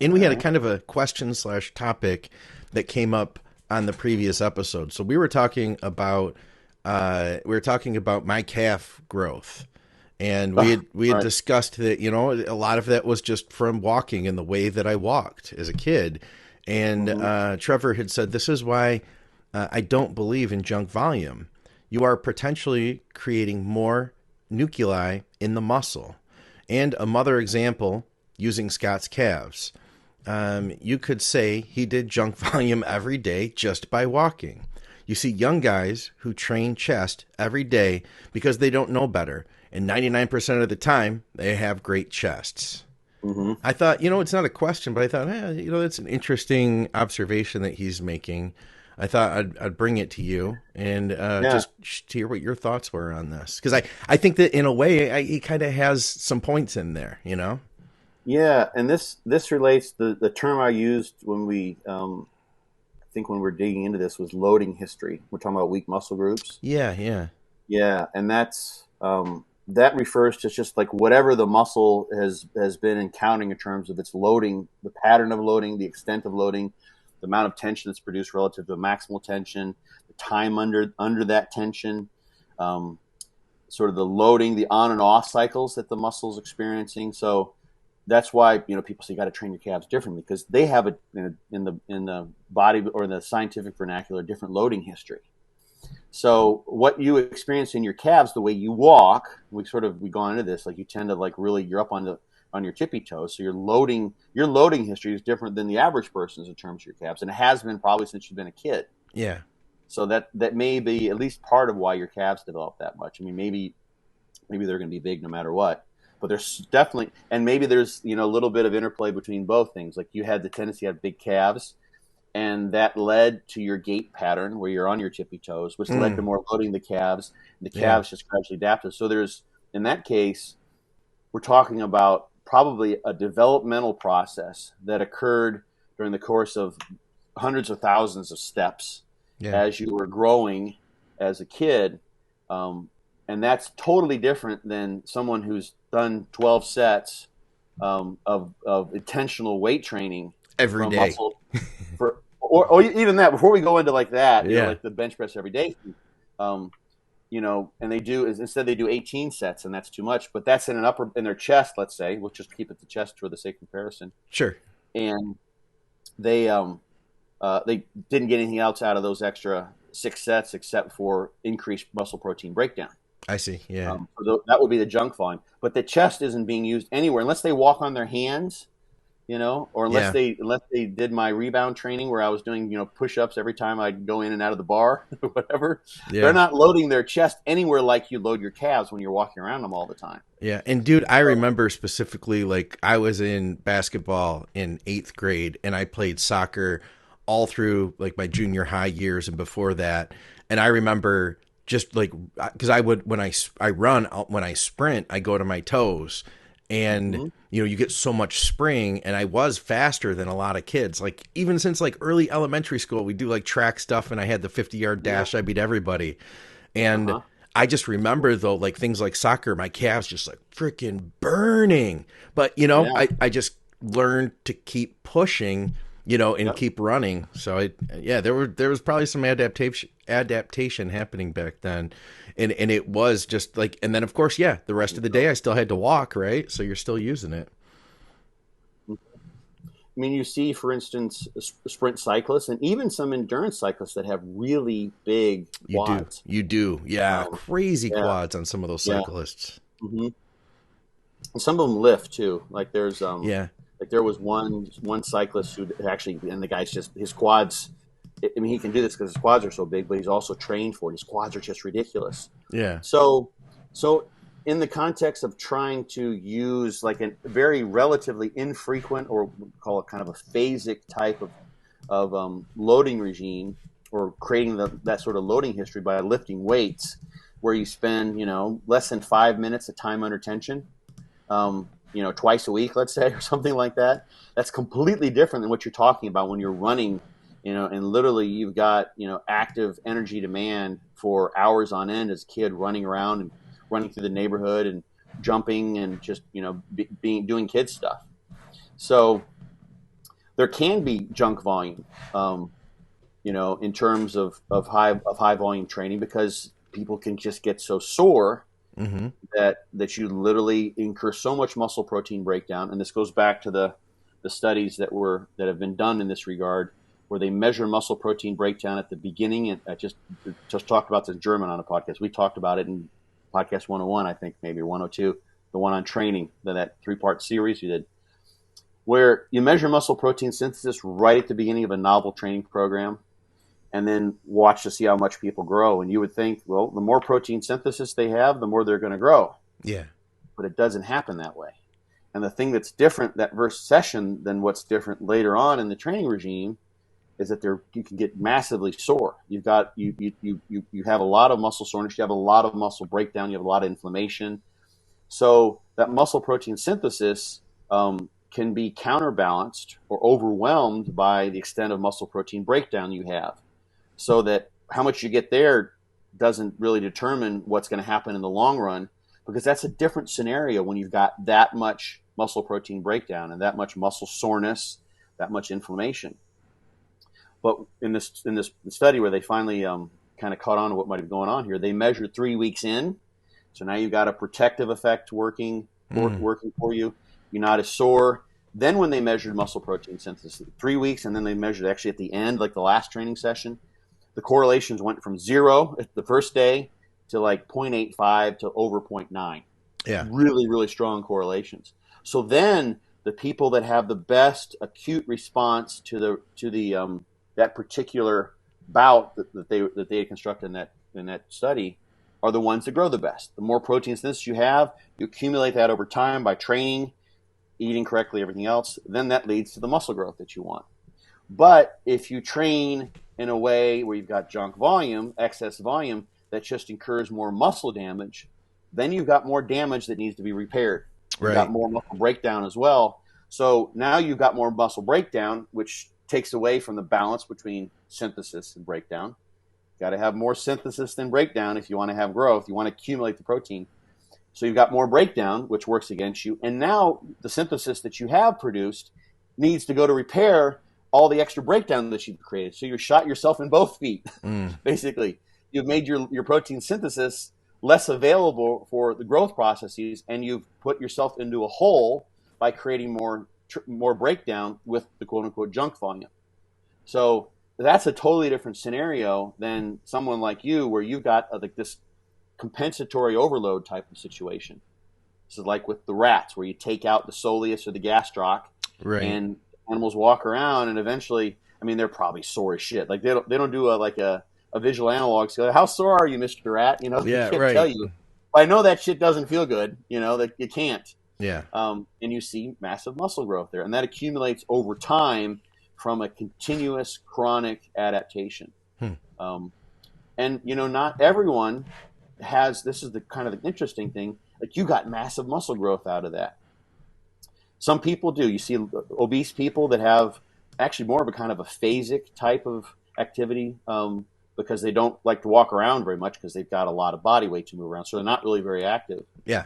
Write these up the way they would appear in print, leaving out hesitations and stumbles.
And we had a kind of a question slash topic that came up on the previous episode. So we were talking about my calf growth, and we had Right. discussed that a lot of that was just from walking and the way that I walked as a kid. And Hmm. Trevor had said, "This is why I don't believe in junk volume. You are potentially creating more nuclei in the muscle." And a mother example using Scott's calves. You could say he did junk volume every day just by walking. You see young guys who train chest every day because they don't know better. And 99% of the time, they have great chests. Hmm. I thought, it's not a question, but I thought, that's an interesting observation that he's making. I thought I'd bring it to you and Yeah. just to hear what your thoughts were on this. Because I think that in a way, he kind of has some points in there. Yeah. And this relates, the term I used when I think when we're digging into this was loading history. We're talking about weak muscle groups. Yeah, yeah. Yeah. And that refers to just like whatever the muscle has been encountering in terms of its loading, the pattern of loading, the extent of loading, the amount of tension that's produced relative to maximal tension, the time under that tension, um, sort of the loading, the on and off cycles that the muscle's experiencing. So that's why people say you got to train your calves differently because they have in the body or the scientific vernacular different loading history. So what you experience in your calves, the way you walk, we've gone into this, like you tend to like really you're up on your tippy toes. So your loading history is different than the average person's in terms of your calves, and it has been probably since you've been a kid. Yeah. So that may be at least part of why your calves develop that much. I mean, maybe they're going to be big no matter what. But there's definitely, and maybe there's a little bit of interplay between both things. Like you had the tendency to have big calves, and that led to your gait pattern where you're on your tippy toes, which led to Mm, more loading the calves. The yeah. calves just gradually adapted. So in that case, we're talking about probably a developmental process that occurred during the course of hundreds of thousands of steps Yeah. as you were growing as a kid. Um, and that's totally different than someone who's done 12 sets of intentional weight training Every from day. muscle or even that before we go into like that, Yeah. like the bench press every day. Um, and they do is instead they do 18 sets, and that's too much. But that's in their chest, let's say. We'll just keep it the chest for the sake of comparison. Sure. And they didn't get anything else out of those extra 6 sets except for increased muscle protein breakdown. I see. Yeah. So that would be the junk volume. But the chest isn't being used anywhere unless they walk on their hands, or unless Yeah. they did my rebound training where I was doing push-ups every time I'd go in and out of the bar or whatever. They're Yeah. not loading their chest anywhere like you load your calves when you're walking around them all the time. Yeah. And dude, I So, remember specifically like I was in basketball in 8th grade and I played soccer all through like my junior high years and before that. And I remember just like, because I would, I run, when I sprint, I go to my toes and, mhm. you get so much spring and I was faster than a lot of kids. Like even since like early elementary school, we do like track stuff and I had the 50-yard Yeah. dash. I beat everybody. And Uh-huh. I just remember though, like things like soccer, my calves just like freaking burning. But Yeah. I just learned to keep pushing, and Yep. keep running. So yeah, there was probably some adaptation happening back then. And it was just like, and then of course, yeah, the rest of the day I still had to walk, right? So you're still using it. I mean, you see, for instance, sprint cyclists and even some endurance cyclists that have really big You do. quads. You do. Yeah. Um, Crazy yeah, quads on some of those yeah. cyclists. Hmm. And some of them lift too. Yeah. Like there was one cyclist who actually, and the guy's just his quads. I mean, he can do this because his quads are so big, but he's also trained for it. His quads are just ridiculous. Yeah. So, so in the context of trying to use like a very relatively infrequent, or we call it kind of a phasic type of loading regime, or creating that sort of loading history by lifting weights, where you spend less than 5 minutes of time under tension, twice a week, let's say, or something like that. That's completely different than what you're talking about when you're running, and literally you've got, active energy demand for hours on end as a kid running around and running through the neighborhood and jumping and just, doing kid stuff. So there can be junk volume, in terms of high volume training, because people can just get so sore that you literally incur so much muscle protein breakdown. And this goes back to the studies that have been done in this regard, where they measure muscle protein breakdown at the beginning. And I just talked about this in German on a podcast. We talked about it in podcast 101, I think, maybe 102, the one on training, that 3-part series you did, where you measure muscle protein synthesis right at the beginning of a novel training program, and then watch to see how much people grow. And you would think, well, the more protein synthesis they have, the more they're going to grow. Yeah. But it doesn't happen that way. And the thing that's different that first session than what's different later on in the training regime is that you can get massively sore. You have a lot of muscle soreness. You have a lot of muscle breakdown. You have a lot of inflammation. So that muscle protein synthesis can be counterbalanced or overwhelmed by the extent of muscle protein breakdown you have. So that how much you get there doesn't really determine what's going to happen in the long run, because that's a different scenario when you've got that much muscle protein breakdown and that much muscle soreness, that much inflammation. But in this study where they finally kind of caught on to what might be going on here, they measured 3 weeks in. So now you've got a protective effect working for you. You're not as sore. Then when they measured muscle protein synthesis, 3 weeks, and then they measured actually at the end, like the last training session, the correlations went from 0 at the first day to like 0.85 to over 0.9. Yeah. Really, really strong correlations. So then the people that have the best acute response to that particular bout that they had constructed in that study are the ones that grow the best. The more protein synthesis you have, you accumulate that over time by training, eating correctly, everything else, then that leads to the muscle growth that you want. But if you train in a way where you've got junk volume, excess volume, that just incurs more muscle damage, then you've got more damage that needs to be repaired. You've got more muscle breakdown as well. So now you've got more muscle breakdown, which takes away from the balance between synthesis and breakdown. Got to have more synthesis than breakdown if you want to have growth. You want to accumulate the protein. So you've got more breakdown, which works against you. And now the synthesis that you have produced needs to go to repair all the extra breakdown that you've created. So you shot yourself in both feet, basically. You've made your protein synthesis less available for the growth processes, and you've put yourself into a hole by creating more breakdown with the quote-unquote junk volume. So that's a totally different scenario than someone like you, where you've got like this compensatory overload type of situation. This is like with the rats, where you take out the soleus or the gastroc, and animals walk around, and eventually, I mean, they're probably sore as shit. Like they don't do a visual analog. So how sore are you, Mr. Rat? You know, they can't tell you. But I know that shit doesn't feel good. You know that you can't. Yeah. And you see massive muscle growth there, and that accumulates over time from a continuous chronic adaptation. And not everyone has. This is the kind of the interesting thing. Like you got massive muscle growth out of that. Some people do. You see obese people that have actually more of a kind of a phasic type of activity, because they don't like to walk around very much because they've got a lot of body weight to move around. So they're not really very active. Yeah.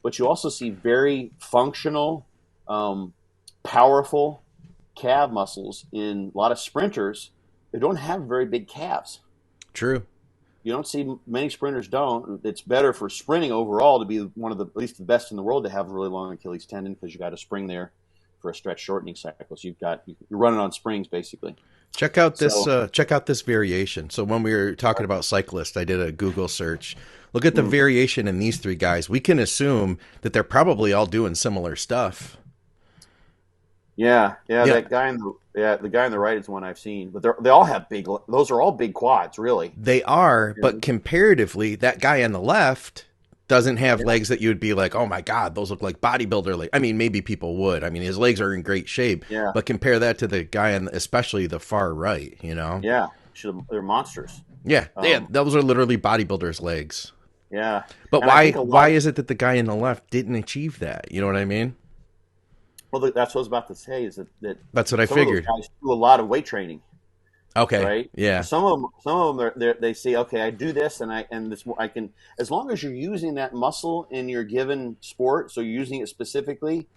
But you also see very functional, powerful calf muscles in a lot of sprinters who don't have very big calves. True. You don't see many sprinters don't. It's better for sprinting overall to be one of the, at least the best in the world, to have a really long Achilles tendon, because you got a spring there for a stretch shortening cycle. So you're running on springs basically. Check out this variation. So when we were talking about cyclists, I did a Google search. Look at the variation in these three guys. We can assume that they're probably all doing similar stuff. Yeah. The guy on the right is one I've seen, but they all have those are all big quads, really. They are, but comparatively, that guy on the left doesn't have legs that you would be like, oh my God, those look like bodybuilder legs. I mean, maybe people would. I mean, his legs are in great shape, but compare that to the guy on, especially the far right, Yeah, they're monsters. Yeah, those are literally bodybuilders' legs. Yeah. But why is it that the guy on the left didn't achieve that? You know what I mean? Well, that's what I was about to say, is that that's what I figured. Those guys do a lot of weight training. Okay. Right. Yeah. Some of them they say, okay, I do this, and I can, as long as you're using that muscle in your given sport, so you're using it specifically,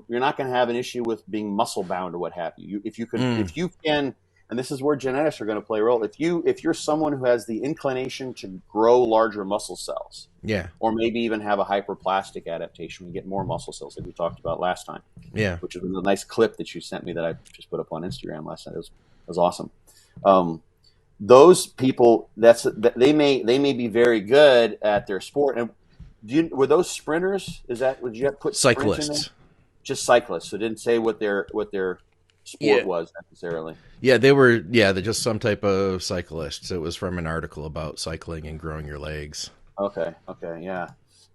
you're not going to have an issue with being muscle bound or what have you. If you can, and this is where genetics are going to play a role. If you're someone who has the inclination to grow larger muscle cells, Yeah. or maybe even have a hyperplastic adaptation, we get more muscle cells like we talked about last time. Yeah. Which was a nice clip that you sent me that I just put up on Instagram last night. It was awesome. Those people, they may be very good at their sport. And were those sprinters? Would you have put cyclists? In there? Just cyclists. So it didn't say what their sport was necessarily. Yeah, they're just some type of cyclists. It was from an article about cycling and growing your legs. Okay, yeah,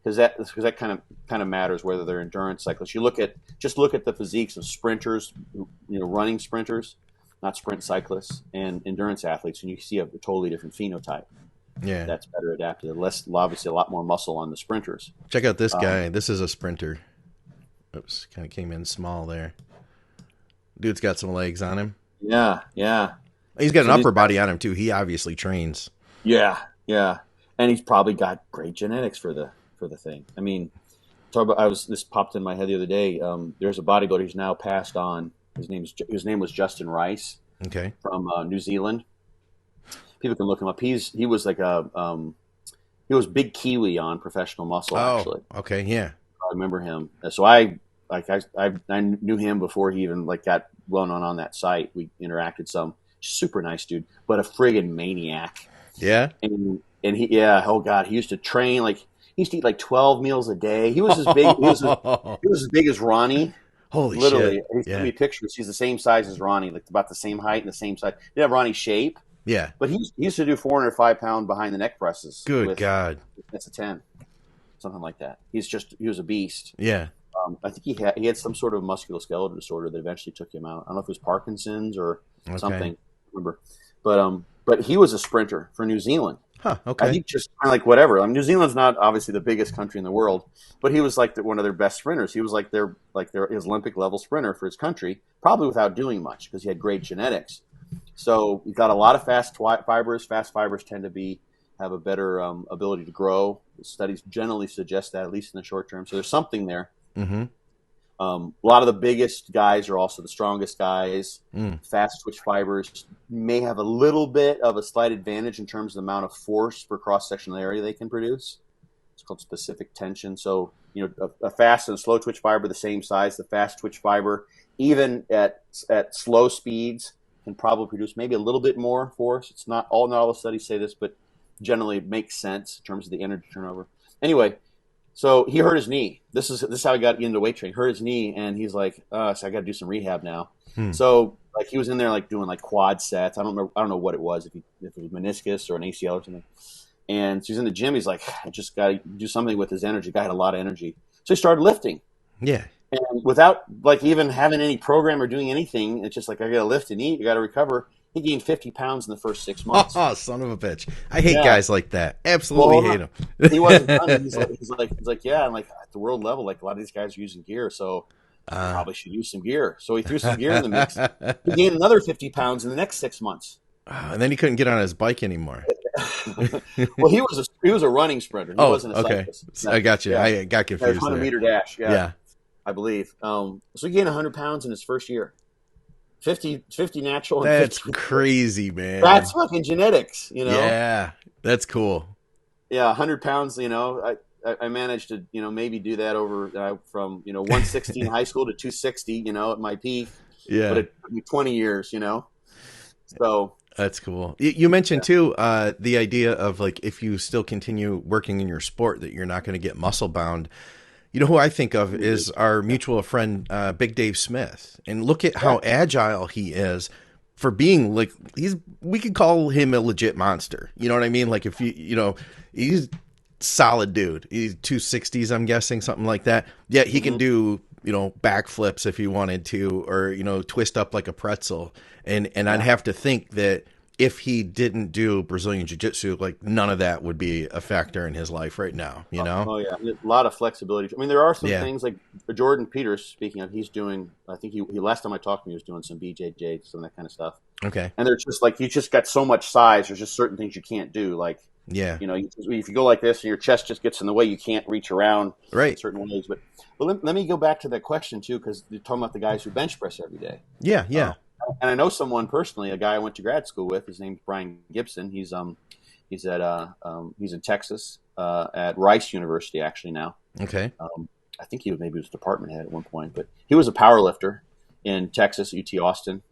because that kind of matters whether they're endurance cyclists. You look at the physiques of sprinters, running sprinters, not sprint cyclists, and endurance athletes, and you see a totally different phenotype. Yeah, that's better adapted. Obviously, a lot more muscle on the sprinters. Check out this guy. This is a sprinter. Oops, kind of came in small there. Dude's got some legs on him. Yeah. He's got an upper body on him too. He obviously trains. Yeah, and he's probably got great genetics for the thing. I mean, this popped in my head the other day. There's a bodybuilder who's now passed on. His name was Justin Rice. Okay. From New Zealand. People can look him up. He was like he was Big Kiwi on Professional Muscle. Actually. Okay, yeah. I remember him. So I knew him before he even got well known on that site. We interacted some. Super nice dude, but a friggin' maniac. Yeah. And he, oh God, he used to train he used to eat 12 meals a day. He was as big. He was as big as Ronnie. Holy literally, shit! He sent me pictures. He's the same size as Ronnie, about the same height and the same size. He didn't have Ronnie's shape. Yeah, but he used to do 405-pound behind the neck presses. Good God, that's a 10, something like that. He was a beast. Yeah. I think he had some sort of musculoskeletal disorder that eventually took him out. I don't know if it was Parkinson's or something. I remember, but he was a sprinter for New Zealand. Huh, okay. I think just kind of whatever. I mean, New Zealand's not obviously the biggest country in the world, but he was one of their best sprinters. He was his Olympic level sprinter for his country, probably without doing much because he had great genetics. So he got a lot of fast fibers. Fast fibers tend to have a better ability to grow. The studies generally suggest that, at least in the short term. So there's something there. Mm-hmm. A lot of the biggest guys are also the strongest guys. Fast twitch fibers may have a little bit of a slight advantage in terms of the amount of force per cross-sectional area they can produce. It's called specific tension. So, a fast and a slow twitch fiber, the same size. The fast twitch fiber, even at slow speeds, can probably produce maybe a little bit more force. It's not all the studies say this, but generally it makes sense in terms of the energy turnover. Anyway, so he hurt his knee. This is how he got into weight training. Hurt his knee, and he's like, so I got to do some rehab now. So he was in there doing quad sets. I don't know what it was, if it was meniscus or an ACL or something. And so he's in the gym. He's like, I just got to do something with his energy. Guy had a lot of energy, so he started lifting. Yeah. And without even having any program or doing anything, it's just I got to lift and eat. You got to recover. He gained 50 pounds in the first 6 months. Oh, son of a bitch! I hate guys like that. Absolutely hate them. He wasn't done. He's like, yeah. And at the world level, a lot of these guys are using gear, so I probably should use some gear. So he threw some gear in the mix. He gained another 50 pounds in the next 6 months. And then he couldn't get on his bike anymore. Well, he was a running sprinter. He wasn't a cyclist. I got you. Yeah. I got confused. 100-meter dash. Yeah, I believe. So he gained 100 pounds in his first year. 50 natural. That's crazy, man. That's fucking genetics, Yeah, that's cool. Yeah, 100 pounds. I managed to maybe do that over from 160 in high school to 260. At my peak. Yeah, but it took me 20 years. So that's cool. You mentioned too the idea of if you still continue working in your sport, that you're not going to get muscle bound. Who I think of is our mutual friend, Big Dave Smith. And look at how agile he is for being we could call him a legit monster. You know what I mean? If he's solid dude. He's 260s, I'm guessing, something like that. Yeah, he can do, backflips if he wanted to, or, twist up like a pretzel. And I'd have to think that if he didn't do Brazilian Jiu-Jitsu, none of that would be a factor in his life right now, Oh, yeah. A lot of flexibility. I mean, there are some things Jordan Peters, speaking of, he's doing, I think he last time I talked to him, he was doing some BJJ, some of that kind of stuff. Okay. And they're just you just got so much size. There's just certain things you can't do. Yeah. You know, if you go like this and your chest just gets in the way, you can't reach around Right. certain ways. But let me go back to that question too, because you're talking about the guys who bench press every day. Yeah. Yeah. And I know someone personally, a guy I went to grad school with. His name's Brian Gibson. He's in Texas at Rice University actually now. Okay. I think maybe was department head at one point, but he was a power lifter in Texas, UT Austin.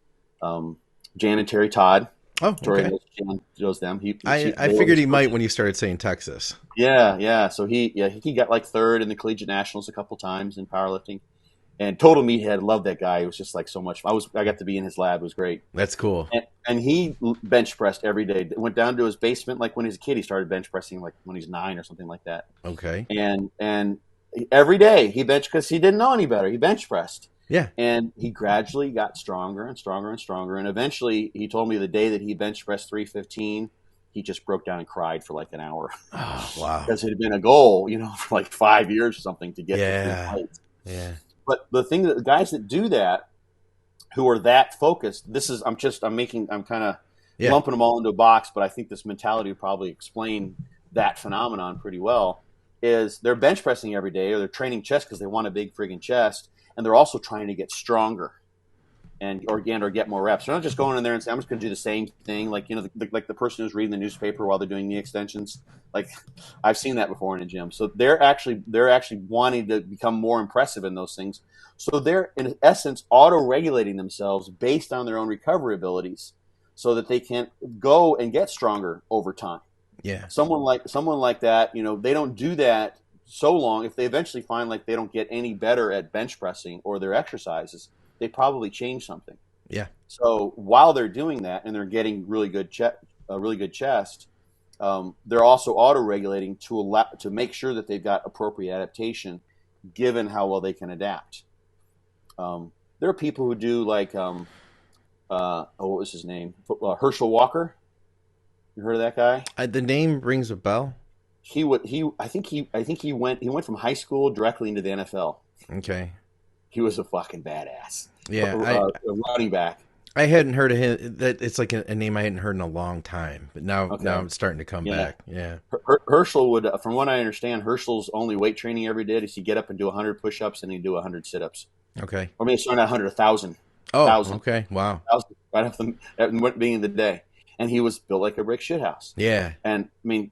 Jan and Terry Todd. Oh, okay. Knows them. I figured he might when you started saying Texas. Yeah. So he got like third in the collegiate nationals a couple times in powerlifting, and total meathead. Loved that guy. It was just like so much. I got to be in his lab. It was great. That's cool. And he bench pressed every day. Went down to his basement like when he was a kid. He started bench pressing like when he's 9 or something like that. Okay. And every day he benched because he didn't know any better. He bench pressed. Yeah. And he gradually got stronger and stronger and stronger. And eventually he told me the day that he bench pressed 315, he just broke down and cried for like an hour. Oh, wow. Because it had been a goal, for like 5 years or something to get to Yeah. height. Yeah. But the thing that the guys that do that, who are that focused, I'm kind of lumping them all into a box, but I think this mentality would probably explain that phenomenon pretty well, is they're bench pressing every day or they're training chest because they want a big friggin' chest. And they're also trying to get stronger or get more reps. They're not just going in there and saying, I'm just going to do the same thing. Like, like the person who's reading the newspaper while they're doing knee extensions. Like I've seen that before in a gym. So they're actually wanting to become more impressive in those things. So they're in essence auto-regulating themselves based on their own recovery abilities so that they can go and get stronger over time. Yeah. Someone like that, they don't do that so long. If they eventually find like they don't get any better at bench pressing or their exercises, they probably change something. Yeah. So while they're doing that and they're getting really good chest, they're also auto-regulating to make sure that they've got appropriate adaptation, given how well they can adapt. There are people who do like, what was his name? Herschel Walker. You heard of that guy? The name rings a bell. I think he went from high school directly into the NFL. Okay. He was a fucking badass. Yeah. A running back. I hadn't heard of him. That it's like a name I hadn't heard in a long time, but now it's starting to come back. Yeah. Herschel would, from what I understand, Herschel's only weight training every day is he'd get up and do 100 push-ups and he'd do 100 sit-ups. Okay. Or maybe it's not 100, 1,000. Oh, 1,000. Okay. Wow. 1,000 right off the beginning of the day. And he was built like a brick shithouse. Yeah. And I mean,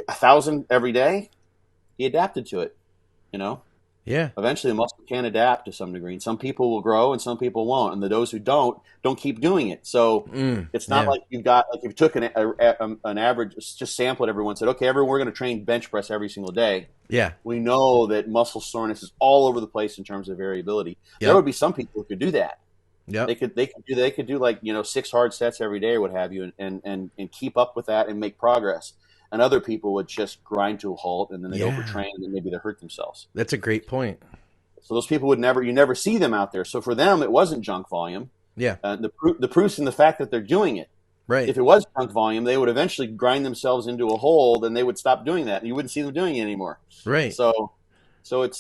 1,000 every day, he adapted to it, Yeah. Eventually, the muscle can adapt to some degree. And some people will grow and some people won't. And those who don't keep doing it. So it's not like you've got, like if you took an average, just sample it everyone and said, okay, we're going to train bench press every single day. Yeah. We know that muscle soreness is all over the place in terms of variability. Yep. There would be some people who could do that. Yeah. They could do like, 6 hard sets every day or what have you and keep up with that and make progress. And other people would just grind to a halt and then they overtrain and then maybe they hurt themselves. That's a great point. So those people you never see them out there. So for them, it wasn't junk volume. Yeah. The proof's in the fact that they're doing it. Right. If it was junk volume, they would eventually grind themselves into a hole, then they would stop doing that and you wouldn't see them doing it anymore. Right. So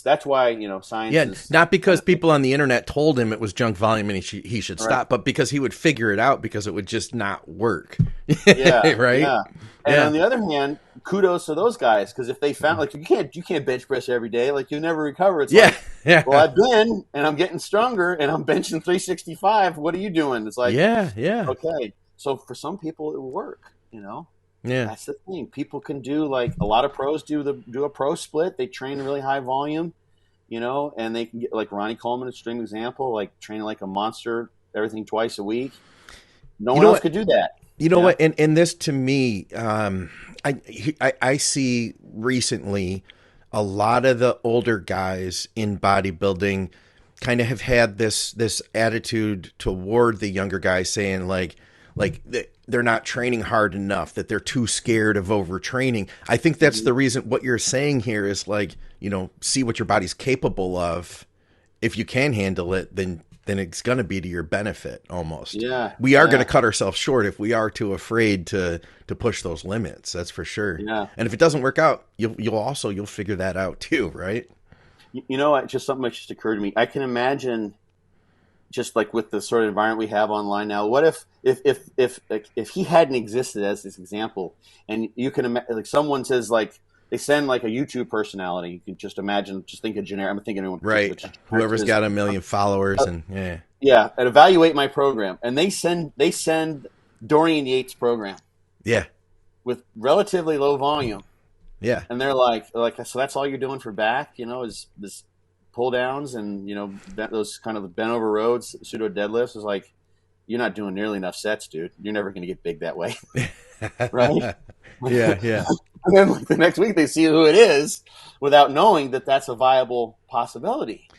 that's why, science is, not because people on the internet told him it was junk volume and he should stop, but because he would figure it out because it would just not work. Yeah. Right. Yeah. And on the other hand, kudos to those guys, because if they found like you can't bench press every day, like you never recover. It's well, I've been and I'm getting stronger and I'm benching 365. What are you doing? It's like okay. So for some people it will work, Yeah, that's the thing. People can do like a lot of pros do a pro split. They train really high volume, and they can get like Ronnie Coleman, extreme example, like training like a monster, everything twice a week. No one else could do that. You know what? And this to me, I see recently a lot of the older guys in bodybuilding kind of have had this attitude toward the younger guys, saying like they're not training hard enough, that they're too scared of overtraining. I think that's the reason. What you're saying here is like, see what your body's capable of. If you can handle it, then it's going to be to your benefit almost. Yeah. We are going to cut ourselves short if we are too afraid to push those limits. That's for sure. Yeah. And if it doesn't work out, you'll figure that out too, right? Just something that just occurred to me. I can imagine just like with the sort of environment we have online now, what if he hadn't existed as this example, and you can imagine, like someone says, like they send like a YouTube personality, you can just imagine, just think of generic. I'm thinking anyone particular, Right. just Whoever's says, got a million followers and yeah. yeah, and evaluate my program, and they send Dorian Yates' program Yeah. with relatively low volume, Yeah. and they're like, so that's all you're doing for back, is this pull downs and those kind of bent over roads, pseudo deadlifts. Is like, you're not doing nearly enough sets, dude. You're never going to get big that way, right? Yeah. Yeah. And then like the next week they see who it is without knowing that that's a viable possibility.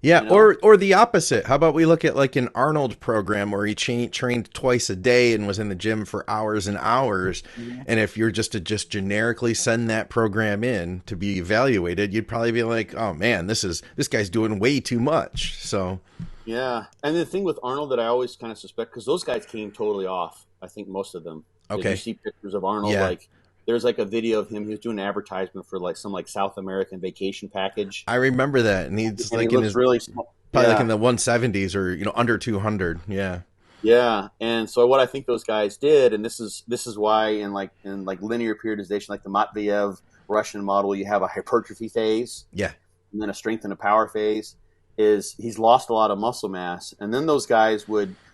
Yeah, or the opposite. How about we look at like an Arnold program where he trained twice a day and was in the gym for hours and hours. Mm-hmm. And if you're just to generically send that program in to be evaluated, you'd probably be like, oh man, this guy's doing way too much. So yeah, and the thing with Arnold that I always kind of suspect, because those guys came totally off. I think most of them. Okay. Did you see pictures of Arnold? Yeah. Like there's like a video of him. He was doing an advertisement for like some like South American vacation package. I remember that, and he's like in his really small, probably like in the 170s or under 200. Yeah. Yeah, and so what I think those guys did, and this is why in linear periodization, like the Matveyev Russian model, you have a hypertrophy phase. Yeah. And then a strength and a power phase. Is he's lost a lot of muscle mass, and then those guys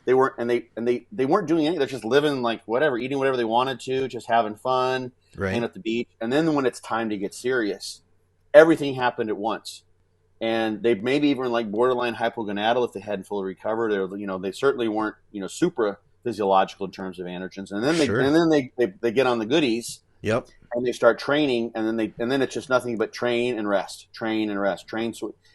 they weren't doing anything. They're just living like whatever, eating whatever they wanted to, just having fun, hanging at the beach. And then when it's time to get serious, everything happened at once, and they maybe even like borderline hypogonadal if they hadn't fully recovered. They certainly weren't supra physiological in terms of androgens. And then they get on the goodies. Yep. And they start training, and then it's just nothing but train and rest,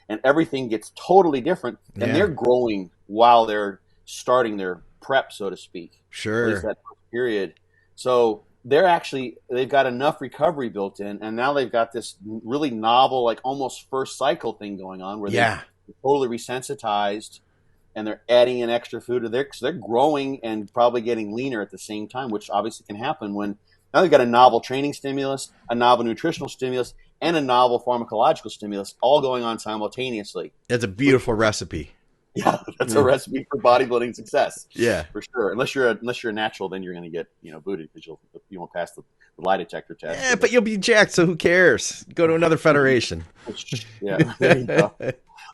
and everything gets totally different. And they're growing while they're starting their prep, so to speak. Sure. At least that period. So they've got enough recovery built in, and now they've got this really novel, like almost first cycle thing going on where they're totally resensitized, and they're adding in extra food. They're growing and probably getting leaner at the same time, which obviously can happen when. Now they've got a novel training stimulus, a novel nutritional stimulus, and a novel pharmacological stimulus all going on simultaneously. That's a beautiful recipe. Yeah, that's a recipe for bodybuilding success. Yeah, for sure. Unless you're a natural, then you're going to get booted because you won't pass the lie detector test. Yeah, but you'll be jacked, so who cares? Go to another federation. Yeah, there you go.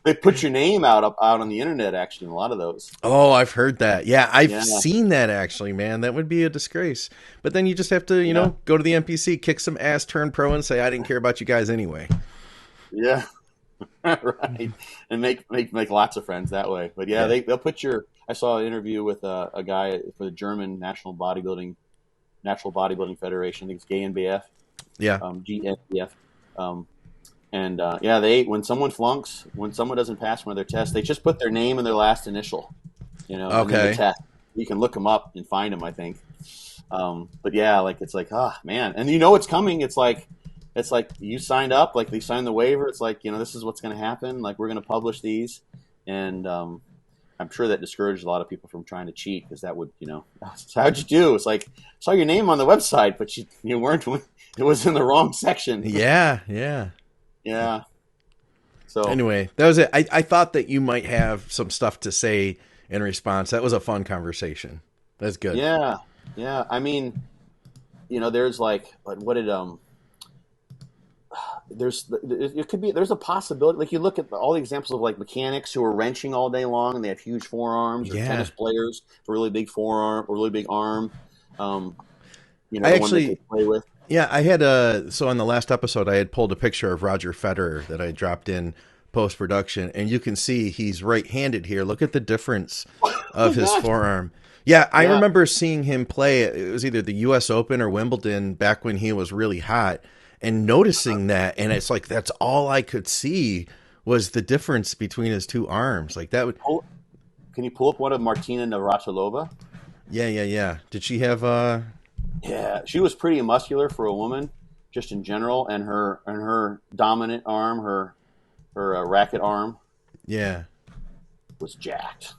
They put your name out on the internet, actually, in a lot of those. Oh, I've heard that. Yeah, I've seen that, actually, man. That would be a disgrace. But then you just have to, go to the NPC, kick some ass, turn pro, and say, I didn't care about you guys anyway. Yeah, right. And make lots of friends that way. But they'll put your – I saw an interview with a guy for the German Natural Bodybuilding Federation. I think it's GmbF. Yeah. GmbF. When someone flunks, when someone doesn't pass one of their tests, they just put their name and their last initial, Okay. And then the test. You can look them up and find them, I think. But yeah, like it's like, man, and it's coming. It's like you signed up, like they signed the waiver. It's like, this is what's going to happen. Like we're going to publish these, and I'm sure that discouraged a lot of people from trying to cheat because that would, how'd you do? It's like saw your name on the website, but you weren't. It was in the wrong section. Yeah. Yeah. So anyway, that was it. I thought that you might have some stuff to say in response. That was a fun conversation. That's good. Yeah. I mean, there's like, what did there's a possibility. Like you look at all the examples of like mechanics who are wrenching all day long and they have huge forearms, or tennis players with a really big forearm or really big arm. I one actually that they play with. Yeah, I had so on the last episode, I had pulled a picture of Roger Federer that I dropped in post-production, and you can see he's right-handed here. Look at the difference of his forearm. Yeah, I remember seeing him play. It was either the U.S. Open or Wimbledon back when he was really hot, and noticing that, and it's like that's all I could see was the difference between his two arms. Like that would. Can you pull up one of Martina Navratilova? Yeah. Did she have Yeah, she was pretty muscular for a woman, just in general, and her dominant arm, her racket arm, was jacked.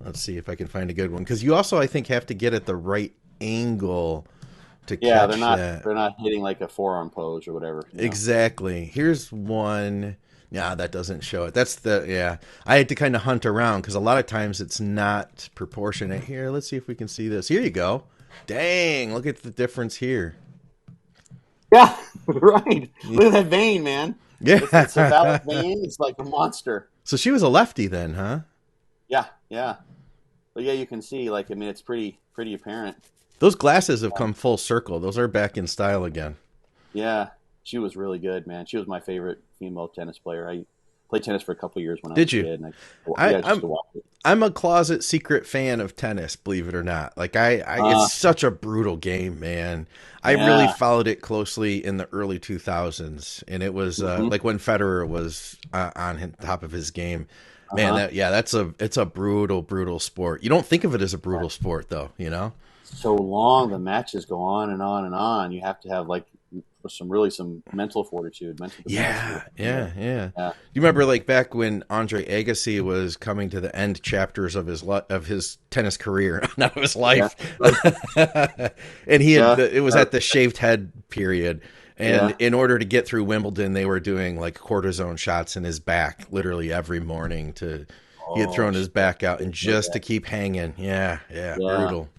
Let's see if I can find a good one, because you also, I think, have to get at the right angle to catch they're not that. They're not hitting like a forearm pose or whatever. Exactly. Here's one Yeah, that doesn't show it. That's the, yeah. I had to kind of hunt around because a lot of times it's not proportionate. Here, let's see if we can see this. Here you go. Dang, look at the difference here. Yeah, right. Look at that vein, man. Yeah. It's a valid vein. It's like a monster. So she was a lefty then, huh? Yeah, yeah. But yeah, you can see, like, I mean, it's pretty apparent. Those glasses have come full circle. Those are back in style again. Yeah, she was really good, man. She was my favorite female tennis player. I played tennis for a couple of years when I was a kid. And I'm a closet secret fan of tennis, believe it or not. Like it's such a brutal game, man. I really followed it closely in the early 2000s, and it was like when Federer was on top of his game. Man, it's a brutal sport. You don't think of it as a brutal sport, though, you know? So long, the matches go on and on and on. You have to have like some mental fortitude. Yeah. You remember like back when Andre Agassi was coming to the end chapters of his tennis career, not of his life, and he had it was at the shaved head period. And in order to get through Wimbledon, they were doing like cortisone shots in his back literally every morning he had thrown his back out and just to keep hanging. Yeah. Brutal.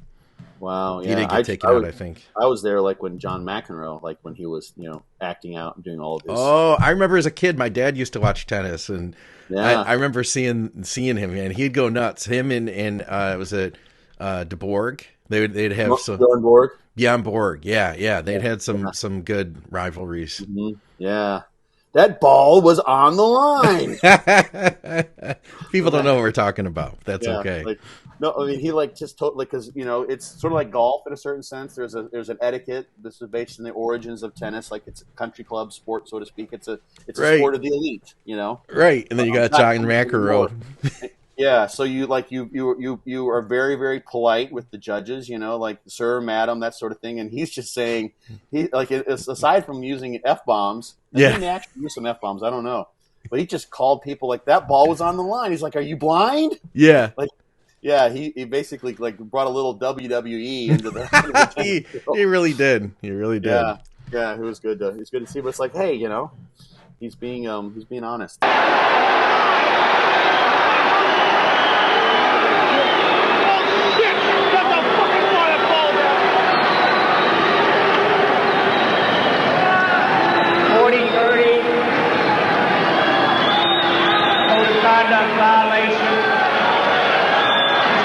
Wow. He did get taken out, I think. I was there like when John McEnroe, like when he was, acting out and doing all of this. Oh, I remember as a kid, my dad used to watch tennis, and I remember seeing him, and he'd go nuts. Him and was it DeBorg? They'd have some Bjorn Borg. Bjorn Borg. Yeah. They'd had some good rivalries. Mm-hmm. Yeah. That ball was on the line. People don't know what we're talking about. That's okay. No, I mean he just totally because it's sort of like golf in a certain sense. There's an etiquette. This is based on the origins of tennis, like it's a country club sport, so to speak. It's a sport of the elite, Right, and then you got John McEnroe. Yeah, so you are very, very polite with the judges, like sir, madam, that sort of thing, and he's just saying aside from using F-bombs, he may actually use some F-bombs, I don't know, but he just called people like that ball was on the line. He's like, "Are you blind?" Yeah, yeah, he basically brought a little WWE into the. he really did. He really did. Yeah, it was good. It's good to see, but it's like, hey, he's being honest. 40-30, conduct violation,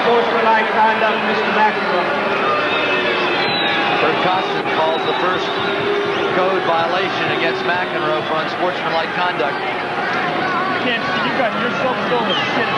sportsmanlike conduct, Mr. McEnroe. Bert Costin calls the first code violation against McEnroe for unsportsmanlike conduct. You got yourself full of shit.